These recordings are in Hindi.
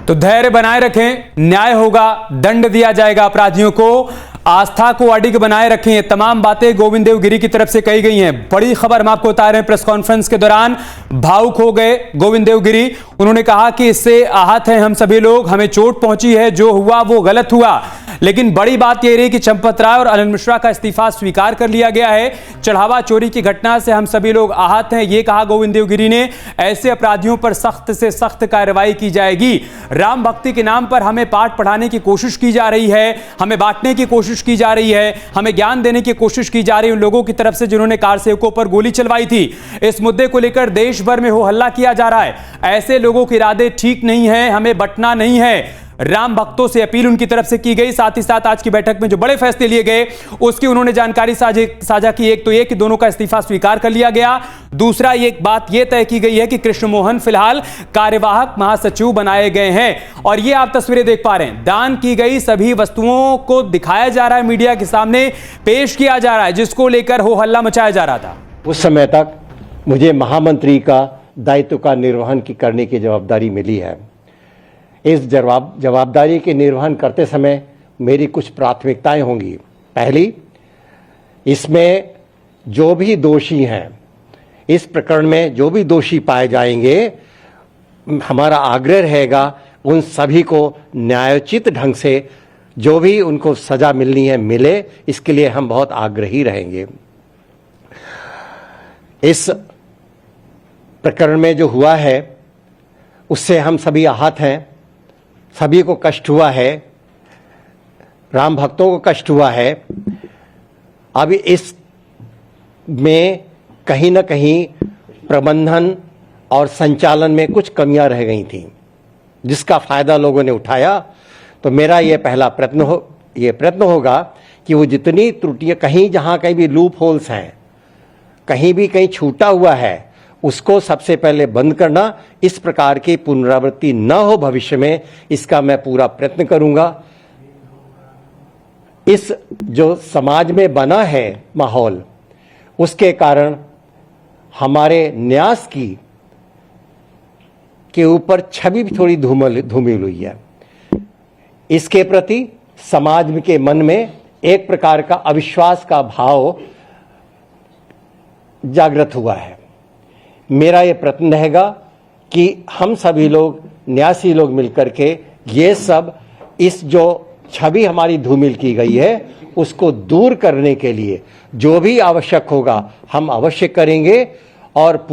तो धैर्य बनाए रखें, न्याय होगा, दंड दिया जाएगा अपराधियों को, आस्था को अडिग बनाए रखें। ये तमाम बातें गोविंद देव गिरी की तरफ से कही गई हैं। बड़ी खबर हम आपको बता रहे हैं, प्रेस कॉन्फ्रेंस के दौरान भावुक हो गए गोविंद देव गिरी। उन्होंने कहा कि इससे आहत हैं हम सभी लोग, हमें चोट पहुंची है, जो हुआ वो गलत हुआ, लेकिन बड़ी बात यह रही कि चंपत राय और अनिल मिश्रा का इस्तीफा स्वीकार कर लिया गया है। चढ़ावा चोरी की घटना से हम सभी लोग आहत हैं, यह कहा गोविंद देव गिरी ने। ऐसे अपराधियों पर सख्त से सख्त कार्रवाई की जाएगी। राम भक्ति के नाम पर हमें पाठ पढ़ाने की कोशिश की जा रही है, हमें बांटने की कोशिश की जा रही है, हमें ज्ञान देने की कोशिश की जा रही है उन लोगों की तरफ से जिन्होंने कार सेवकों पर गोली चलवाई थी। इस मुद्दे को लेकर देश भर में हो हल्ला किया जा रहा है। ऐसे लोगों के इरादे ठीक नहीं है, हमें बंटना नहीं है। राम भक्तों से अपील उनकी तरफ से की गई। साथ ही साथ आज की बैठक में जो बड़े फैसले लिए गए उसकी उन्होंने जानकारी साझा की। एक तो यह कि दोनों का इस्तीफा स्वीकार कर लिया गया। दूसरा एक बात यह तय की गई है कि कृष्ण मोहन फिलहाल कार्यवाहक महासचिव बनाए गए हैं। और ये आप तस्वीरें देख पा रहे हैं, दान की गई सभी वस्तुओं को दिखाया जा रहा है, मीडिया के सामने पेश किया जा रहा है, जिसको लेकर हो हल्ला मचाया जा रहा था। उस समय तक मुझे महामंत्री का दायित्व का निर्वहन करने की जवाबदारी मिली है। इस जवाबदारी के निर्वहन करते समय मेरी कुछ प्राथमिकताएं होंगी। पहली, इसमें जो भी दोषी हैं, इस प्रकरण में जो भी दोषी पाए जाएंगे, हमारा आग्रह रहेगा उन सभी को न्यायोचित ढंग से जो भी उनको सजा मिलनी है मिले, इसके लिए हम बहुत आग्रही रहेंगे। इस प्रकरण में जो हुआ है उससे हम सभी आहत हैं, सभी को कष्ट हुआ है, राम भक्तों को कष्ट हुआ है। अब इस में कहीं ना कहीं प्रबंधन और संचालन में कुछ कमियां रह गई थी, जिसका फायदा लोगों ने उठाया। तो मेरा ये पहला प्रयत्न होगा कि वो जितनी त्रुटियां कहीं जहां कहीं भी लूप होल्स हैं, कहीं भी कहीं छूटा हुआ है, उसको सबसे पहले बंद करना। इस प्रकार की पुनरावृत्ति न हो भविष्य में, इसका मैं पूरा प्रयत्न करूंगा। इस जो समाज में बना है माहौल, उसके कारण हमारे न्यास के ऊपर छवि भी थोड़ी धूमिल हुई है। इसके प्रति समाज के मन में एक प्रकार का अविश्वास का भाव जागृत हुआ है। मेरा ये प्रयत्न रहेगा कि हम सभी लोग, न्यासी लोग मिलकर के ये सब, इस जो छवि हमारी धूमिल की गई है उसको दूर करने के लिए जो भी आवश्यक होगा हम अवश्य करेंगे और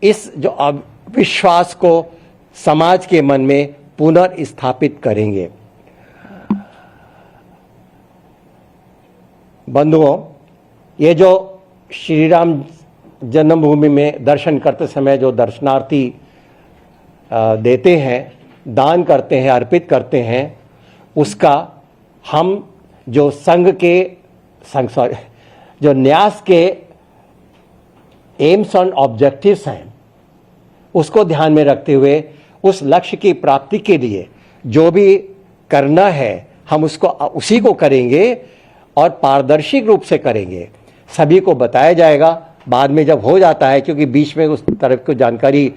इस जो अविश्वास को समाज के मन में पुनर्स्थापित करेंगे। बंधुओं, ये जो श्री राम जन्मभूमि में दर्शन करते समय जो दर्शनार्थी देते हैं, दान करते हैं, अर्पित करते हैं, उसका हम जो जो न्यास के एम्स एंड ऑब्जेक्टिव्स हैं, उसको ध्यान में रखते हुए उस लक्ष्य की प्राप्ति के लिए जो भी करना है हम उसको उसी को करेंगे और पारदर्शी रूप से करेंगे। सभी को बताया जाएगा बाद में जब हो जाता है, क्योंकि बीच में उस तरफ की जानकारी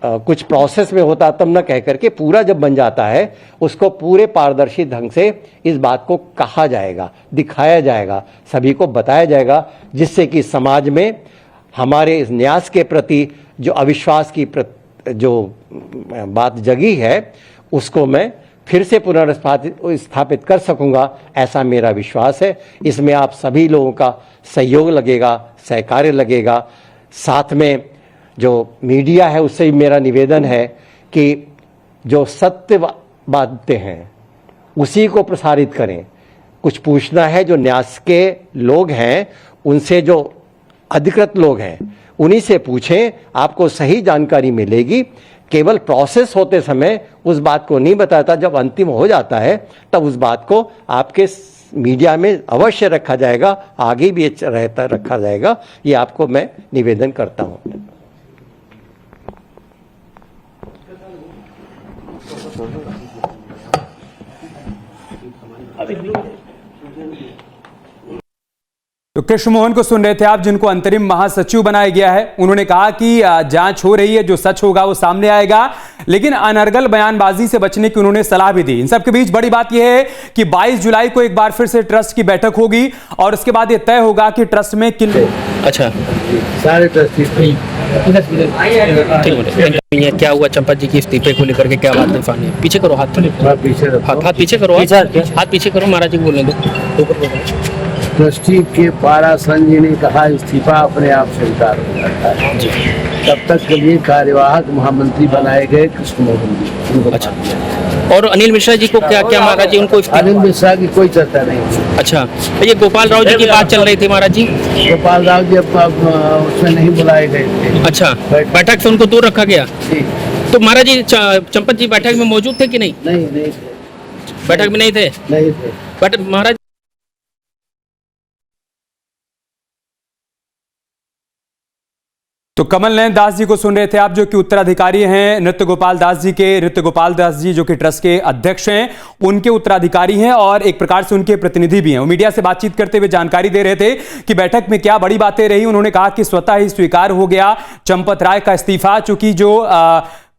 कुछ प्रोसेस में होता, तब न कह करके पूरा जब बन जाता है उसको पूरे पारदर्शी ढंग से इस बात को कहा जाएगा, दिखाया जाएगा, सभी को बताया जाएगा, जिससे कि समाज में हमारे इस न्यास के प्रति जो अविश्वास की जो बात जगी है उसको मैं फिर से पुनर्स्थापित कर सकूंगा, ऐसा मेरा विश्वास है। इसमें आप सभी लोगों का सहयोग लगेगा, सहकार्य लगेगा। साथ में जो मीडिया है उससे भी मेरा निवेदन है कि जो सत्य बातें हैं उसी को प्रसारित करें। कुछ पूछना है, जो न्यास के लोग हैं उनसे, जो अधिकृत लोग हैं उन्हीं से पूछें, आपको सही जानकारी मिलेगी। केवल प्रोसेस होते समय उस बात को नहीं बताता, जब अंतिम हो जाता है तब उस बात को आपके मीडिया में अवश्य रखा जाएगा, आगे भी रखा जाएगा। ये आपको मैं निवेदन करता हूं। तो कृष्ण मोहन को सुन रहे थे आप, जिनको अंतरिम महासचिव बनाया गया है। उन्होंने कहा कि जांच हो रही है, जो सच होगा वो सामने आएगा, लेकिन अनर्गल बयानबाजी से बचने की उन्होंने सलाह भी दी। इन सब के बीच बड़ी बात यह है कि 22 जुलाई को एक बार फिर से ट्रस्ट की बैठक होगी और उसके बाद यह तय होगा कि ट्रस्ट में किन अच्छा सारे ट्रस्टी ये क्या हुआ चंपा जी के इस्तीफे को लेकर के क्या बात है फानी? पीछे करो हाथ पीछे हाथ पीछे करो, हाथ पीछे करो, महाराज जी को बोलने दो। ट्रस्टी के पारासन जी ने कहा इस्तीफा अपने आप स्वीकार हो जाता है जी। तब तक के लिए कार्यवाहक महामंत्री बनाए गए कृष्ण मोहन जी। अच्छा, और अनिल मिश्रा जी को क्या क्या महाराज जी उनको अनिल मिश्रा की कोई चर्चा नहीं। अच्छा, ये गोपाल राव जी की बात चल रही थी महाराज जी। गोपाल राव जी अब उसमें नहीं बुलाए गए थे। अच्छा, बैठक से उनको दूर रखा गया। जी। तो महाराज जी चंपत जी बैठक में मौजूद थे कि नहीं? नहीं थे। बैठक में नहीं थे। बट महाराज तो कमल नयन दास जी को सुन रहे थे आप, जो कि उत्तराधिकारी हैं नृत्य गोपाल दास जी के। नृत्य गोपाल दास जी जो कि ट्रस्ट के अध्यक्ष हैं, उनके उत्तराधिकारी हैं और एक प्रकार से उनके प्रतिनिधि भी हैं। वो मीडिया से बातचीत करते हुए जानकारी दे रहे थे कि बैठक में क्या बड़ी बातें रही। उन्होंने कहा कि स्वतः ही स्वीकार हो गया चंपत राय का इस्तीफा, चूंकि जो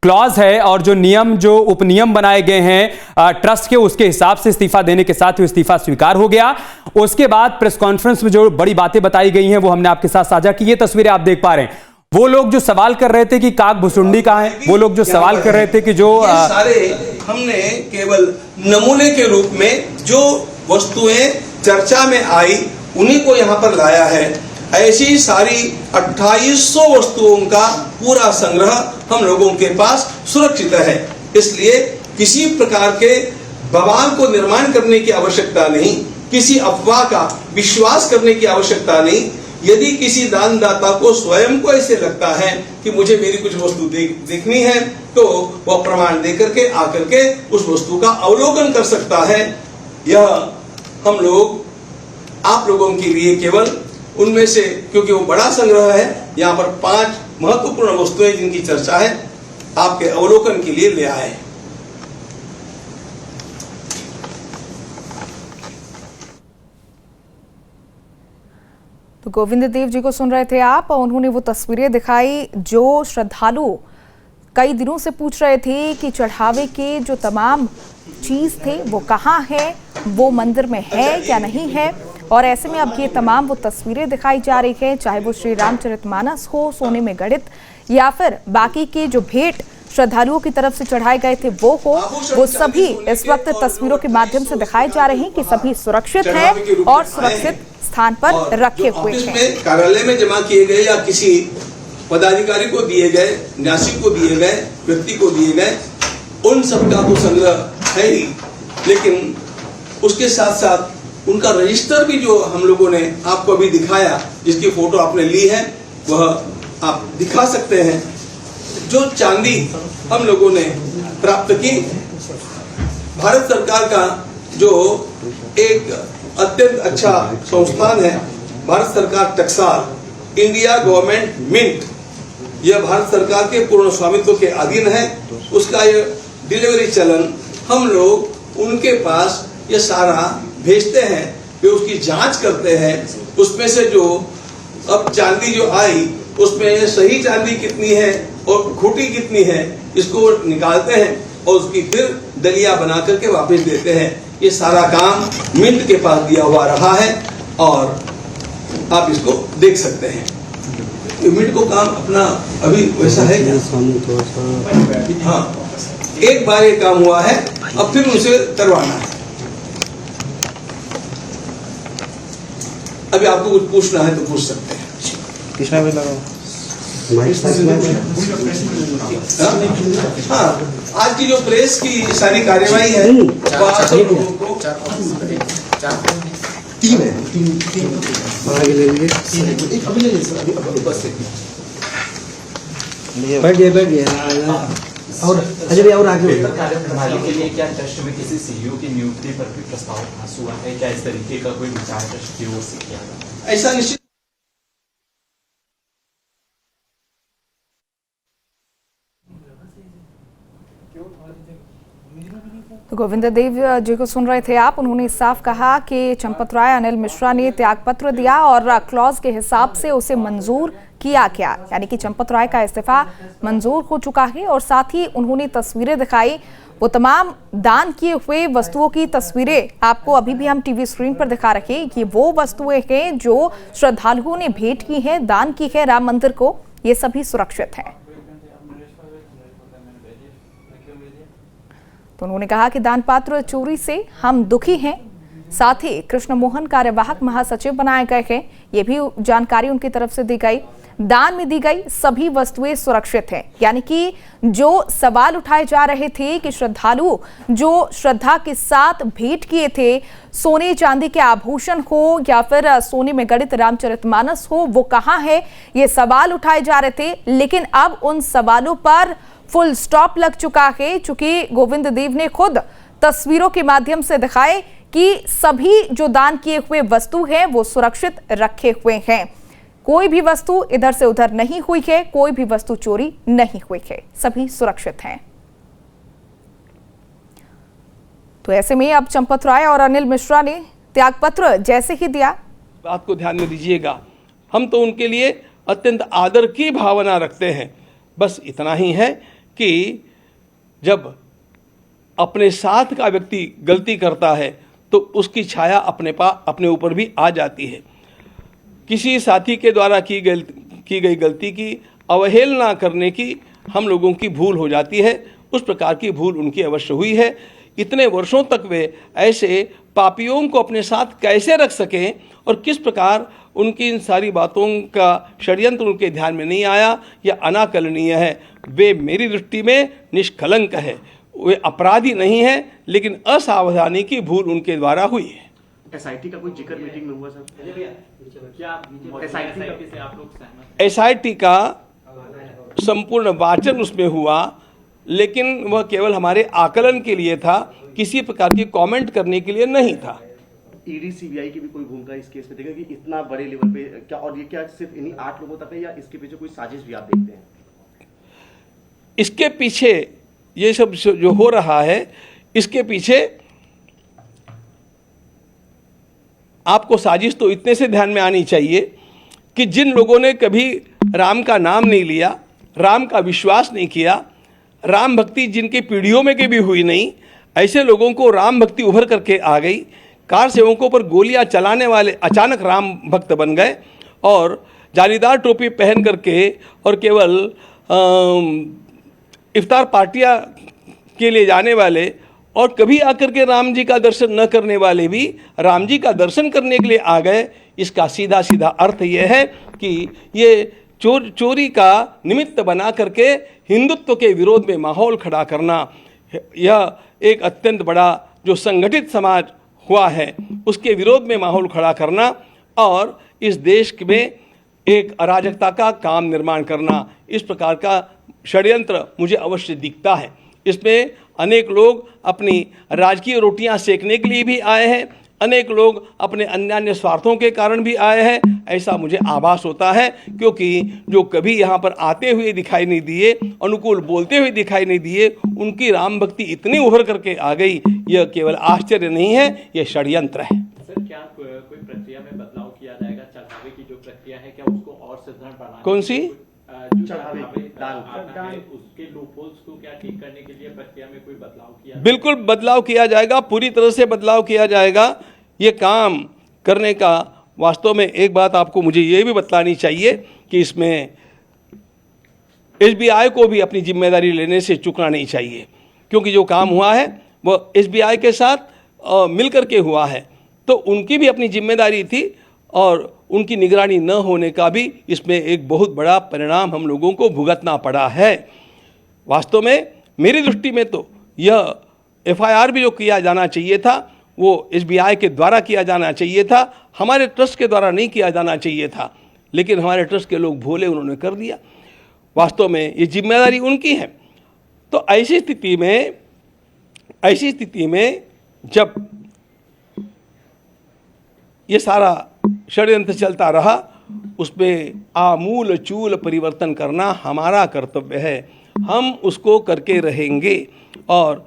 क्लॉज है और जो नियम, जो उपनियम बनाए गए हैं ट्रस्ट के, उसके हिसाब से इस्तीफा देने के साथ ही इस्तीफा स्वीकार हो गया। उसके बाद प्रेस कॉन्फ्रेंस में जो बड़ी बातें बताई गई हैं वो हमने आपके साथ साझा की। ये तस्वीरें आप देख पा रहे हैं। वो लोग जो सवाल कर रहे थे कि काग भुसुंडी कहाँ है, वो लोग जो सवाल कर रहे थे कि जो सारे हमने केवल नमूने के रूप में जो वस्तुएं चर्चा में आई उन्हीं को यहाँ पर लाया है। ऐसी सारी 2800 वस्तुओं का पूरा संग्रह हम लोगों के पास सुरक्षित है। इसलिए किसी प्रकार के बवाल को निर्माण करने की आवश्यकता नहीं, किसी अफवाह का विश्वास करने की आवश्यकता नहीं। यदि किसी दानदाता को स्वयं को ऐसे लगता है कि मुझे मेरी कुछ वस्तु देखनी है, तो वह प्रमाण देकर के आकर के उस वस्तु का अवलोकन कर सकता है। यह हम लोग आप लोगों के लिए केवल उनमें से, क्योंकि वो बड़ा संग्रह है, यहाँ पर 5 महत्वपूर्ण वस्तुएं जिनकी चर्चा है, आपके अवलोकन के लिए ले आए। तो गोविंद देव जी को सुन रहे थे आप, और उन्होंने वो तस्वीरें दिखाई जो श्रद्धालु कई दिनों से पूछ रहे थे कि चढ़ावे के जो तमाम चीज थे वो कहाँ है, वो मंदिर में है या नहीं है। और ऐसे में अब ये तमाम वो तस्वीरें दिखाई जा रही हैं, चाहे वो श्री रामचरितमानस हो सोने में गढ़ित, या फिर बाकी के जो भेंट श्रद्धालुओं की तरफ से चढ़ाए गए थे वो हो, वो सभी इस वक्त तस्वीरों के माध्यम से दिखाए जा रहे हैं कि सभी सुरक्षित हैं और सुरक्षित स्थान पर रखे हुए हैं। कार्यालय में जमा किए गए या किसी पदाधिकारी को दिए गए, न्यासी को दिए गए, व्यक्ति को दिए गए, उन सब का तो संग्रह है ही, लेकिन उसके साथ साथ उनका रजिस्टर भी जो हम लोगों ने आपको अभी दिखाया, जिसकी फोटो आपने ली है, वह आप दिखा सकते हैं। जो चांदी हम लोगों ने प्राप्त की, भारत सरकार का जो एक अत्यंत अच्छा संस्थान है, भारत सरकार टकसाल, इंडिया गवर्नमेंट मिंट, यह भारत सरकार के पूर्ण स्वामित्व के अधीन है। उसका ये डिलीवरी चलन हम लोग उनके पास ये सारा भेजते हैं, वे उसकी जांच करते हैं। उसमें से जो अब चांदी जो आई, उसमें सही चांदी कितनी है और खोटी कितनी है, इसको निकालते हैं और उसकी फिर दलिया बना करके वापस देते हैं। ये सारा काम मिंट के पास दिया हुआ रहा है और आप इसको देख सकते हैं। मिंट को काम अपना अभी वैसा है क्या? हाँ, एक बार ये काम हुआ है, अब फिर उसे करवाना है। अभी आपको कुछ पूछना है तो पूछ सकते हैं। किसने भी लगा? हाँ, आज की जो प्रेस की सारी कार्यवाही है, वो आप सब लोगों को टीम है, आगे ले लीजिए। बैठ गए और अजय और आगे प्रणाली के लिए क्या ट्रस्ट में किसी सीईओ की नियुक्ति पर भी प्रस्ताव पास हुआ है? क्या इस तरीके का कोई विचार ट्रस्ट की ओर से किया गया? ऐसा निश्चित तो गोविंद देव जी को सुन रहे थे आप। उन्होंने साफ कहा कि चंपत राय अनिल मिश्रा ने त्यागपत्र दिया और क्लॉज के हिसाब से उसे मंजूर किया गया, यानी कि चंपत राय का इस्तीफा मंजूर हो चुका है। और साथ ही उन्होंने तस्वीरें दिखाई, वो तमाम दान किए हुए वस्तुओं की तस्वीरें आपको अभी भी हम टीवी स्क्रीन पर दिखा रहे हैं। ये वो वस्तुएं हैं जो श्रद्धालुओं ने भेंट की हैं, दान की है राम मंदिर को, ये सभी सुरक्षित हैं। तो उन्होंने कहा कि दान पात्र चोरी से हम दुखी हैं। साथ ही कृष्ण मोहन कार्यवाहक महासचिव बनाए गए हैं, ये भी जानकारी उनकी तरफ से दी गई। दान में दी गई सभी वस्तुएं सुरक्षित हैं, यानी कि जो सवाल उठाए जा रहे थे कि श्रद्धालु जो श्रद्धा के साथ भेंट किए थे, सोने चांदी के आभूषण हो या फिर सोने में गढ़ित रामचरितमानस हो, वो कहाँ है, ये सवाल उठाए जा रहे थे। लेकिन अब उन सवालों पर फुल स्टॉप लग चुका है, चूंकि गोविंद देव ने खुद तस्वीरों के माध्यम से दिखाए कि सभी जो दान किए हुए वस्तु हैं वो सुरक्षित रखे हुए हैं। कोई भी वस्तु इधर से उधर नहीं हुई है, कोई भी वस्तु चोरी नहीं हुई है, सभी सुरक्षित हैं। तो ऐसे में अब चंपत राय और अनिल मिश्रा ने त्यागपत्र जैसे ही दिया, बात को ध्यान में दीजिएगा, हम तो उनके लिए अत्यंत आदर की भावना रखते हैं। बस इतना ही है कि जब अपने साथ का व्यक्ति गलती करता है तो उसकी छाया अपने ऊपर भी आ जाती है। किसी साथी के द्वारा की गई गलती की अवहेलना करने की हम लोगों की भूल हो जाती है, उस प्रकार की भूल उनकी अवश्य हुई है। इतने वर्षों तक वे ऐसे पापियों को अपने साथ कैसे रख सकें और किस प्रकार उनकी इन सारी बातों का षड्यंत्र उनके ध्यान में नहीं आया, यह अनाकलनीय है। वे मेरी दृष्टि में निष्कलंक है, वे अपराधी नहीं है, लेकिन असावधानी की भूल उनके द्वारा हुई है। एसआईटी का कोई जिक्र मीटिंग में हुआ सर? एसआईटी का संपूर्ण वाचन उसमें हुआ, लेकिन वह केवल हमारे आकलन के लिए था, किसी प्रकार की कमेंट करने के लिए नहीं था। ईडी सीबीआई की भी कोई भूमिका इस केस में देखें कि इतना बड़े लेवल पे क्या, और ये क्या सिर्फ इन्हीं 8 लोगों तक है या इसके पीछे कोई साजिश भी आप देखते हैं? इसके पीछे ये सब जो हो रहा है, इसके पीछे आपको साजिश तो इतने से ध्यान में आनी चाहिए कि जिन लोगों ने कभी राम का नाम नहीं लिया, राम का विश्वास नहीं किया, राम भक्ति जिनकी पीढ़ियों में कभी हुई नहीं, ऐसे लोगों को राम भक्ति उभर करके आ गई। कार सेवकों पर गोलियां चलाने वाले अचानक राम भक्त बन गए और जालीदार टोपी पहन करके और केवल इफ्तार पार्टियां के लिए जाने वाले और कभी आकर के राम जी का दर्शन न करने वाले भी राम जी का दर्शन करने के लिए आ गए। इसका सीधा सीधा अर्थ यह है कि ये चोरी का निमित्त बना करके हिंदुत्व के विरोध में माहौल खड़ा करना, यह एक अत्यंत बड़ा जो संगठित समाज हुआ है उसके विरोध में माहौल खड़ा करना और इस देश में एक अराजकता का काम निर्माण करना, इस प्रकार का षड्यंत्र मुझे अवश्य दिखता है। इसमें अनेक लोग अपनी राजकीय रोटियां सेकने के लिए भी आए हैं, अनेक लोग अपने अन्य स्वार्थों के कारण भी आए हैं, ऐसा मुझे आभास होता है। क्योंकि जो कभी यहाँ पर आते हुए दिखाई नहीं दिए, अनुकूल बोलते हुए दिखाई नहीं दिए, उनकी राम भक्ति इतनी उभर करके आ गई, यह केवल आश्चर्य नहीं है, यह षड्यंत्र है। सर, क्या कोई प्रक्रिया में बदलाव किया जाएगा? चढ़ावे की जो प्रक्रिया है, क्या उसको और सुदृढ़ बनाने? कौन सी? उसके लूपहोल्स को क्या ठीक करने के लिए प्रक्रिया में कोई बदलाव किया? बिल्कुल बदलाव किया जाएगा, पूरी तरह से बदलाव किया जाएगा। ये काम करने का वास्तव में एक बात आपको मुझे ये भी बतलानी चाहिए कि इसमें एसबीआई को भी अपनी जिम्मेदारी लेने से चूकना नहीं चाहिए, क्योंकि जो काम हुआ है वो एसबीआई के साथ मिलकर के हुआ है, तो उनकी भी अपनी जिम्मेदारी थी और उनकी निगरानी न होने का भी इसमें एक बहुत बड़ा परिणाम हम लोगों को भुगतना पड़ा है। वास्तव में मेरी दृष्टि में तो यह एफआईआर भी जो किया जाना चाहिए था वो एसबीआई के द्वारा किया जाना चाहिए था, हमारे ट्रस्ट के द्वारा नहीं किया जाना चाहिए था, लेकिन हमारे ट्रस्ट के लोग भोले, उन्होंने कर दिया। वास्तव में ये जिम्मेदारी उनकी है। तो ऐसी स्थिति में जब ये सारा षड्यंत्र चलता रहा, उसमें आमूल चूल परिवर्तन करना हमारा कर्तव्य है, हम उसको करके रहेंगे। और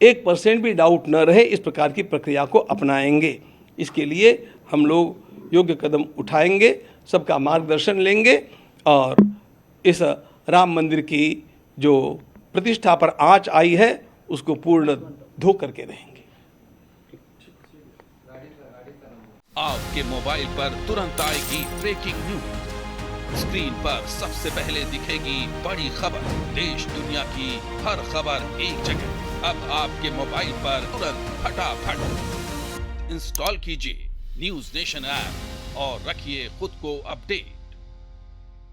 1% भी डाउट न रहे, इस प्रकार की प्रक्रिया को अपनाएंगे। इसके लिए हम लोग योग्य कदम उठाएंगे, सबका मार्गदर्शन लेंगे और इस राम मंदिर की जो प्रतिष्ठा पर आंच आई है उसको पूर्ण धो करके रहेंगे। आपके मोबाइल पर तुरंत आएगी ब्रेकिंग न्यूज। स्क्रीन पर सबसे पहले दिखेगी बड़ी खबर। देश दुनिया की हर खबर एक जगह। अब आपके मोबाइल पर तुरंत फटाफट इंस्टॉल कीजिए न्यूज नेशन ऐप और रखिए खुद को अपडेट।